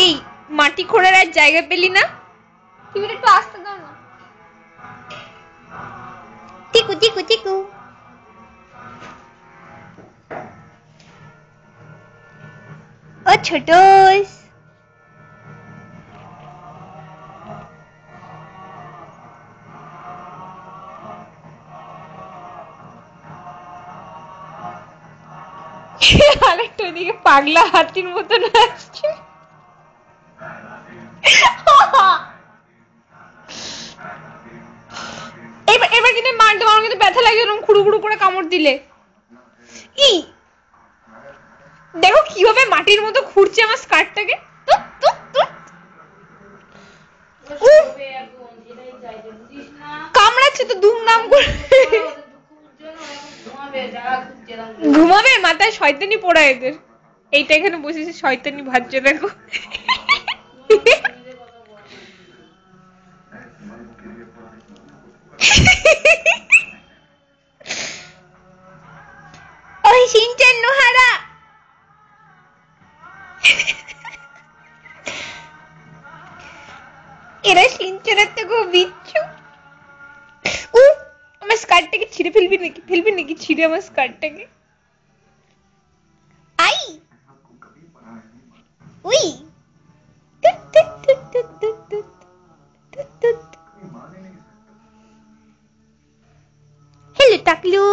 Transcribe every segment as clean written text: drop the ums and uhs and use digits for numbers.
এই মাটি খোঁড়ার আর জায়গা পেলি না? টিভিটা একটু আস্তে দাও না। টিকু টিকু টিকু। ও ছোটস, আরেকটা ওইদিকে পাগলা হাতির মতন আসছে। এবার কিন্তু মারতে আমার কিন্তু ব্যথা লাগে এরকম খুড়ু খুড়ু করে কামড় দিলে। ই দেখো কিভাবে মাটির মতো খুঁড়ছে আমার স্কার্টটাকে। কামড়াচ্ছে তো দুমদাম করে। ঘুমাবে, মাথায় শয়তানি পোড়া এদের। এইটা এখানে বসেছে শয়তানি ভাজছে দেখো। ওই শিনচান নোহারা। এরা শিনচানের থেকেও বিচ্ছু। আমার স্কার্টটাকে ছিঁড়ে ফেলবি নাকি ছিঁড়ে আমার স্কার্টটাকে। আই উই হ্যালো টাকলু।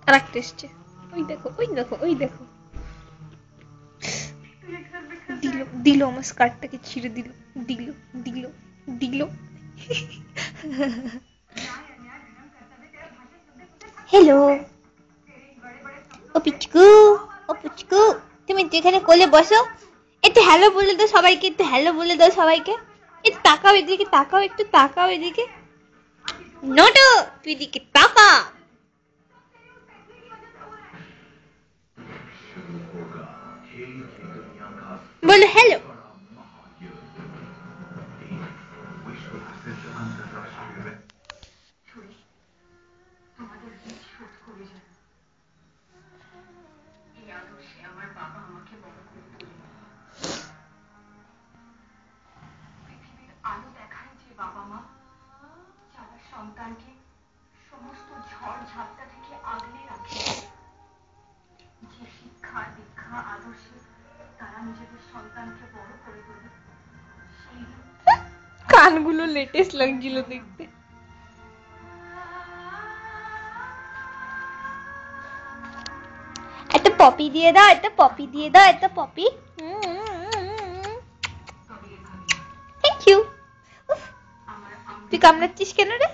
আরেকটা এসছে, ওই দেখো ওই দেখো ওই দেখো। দিল আমার স্কার্টটাকে ছিঁড়ে দিল দিল দিল দিল। হ্যালো ও পিচকু, ও পুচকু, তুমি যেখানে কোলে বসো একটু হ্যালো বলে দাও সবাইকে, একটু হ্যালো বলে দাও সবাইকে। একটু তাকাও এদিকে, তাকাও একটু, তাকাও এদিকে। নোটো তুই এদিকে তাকা। বলো হ্যালো। সন্তানকে সমস্ত ঝড় ঝাপটা থেকে আগলে রাখে, যে শিক্ষা দীক্ষা আদর্শে তারা নিজেদের সন্তানকে বড় করে তোলে। সেই কানগুলো লেটেস্ট লাগছিল দেখতে। একটা পপি দিয়ে দাও, একটা পপি দিয়ে দাও, একটা পপি। Thank you. তুই কামড়াচ্ছিস কেন রে?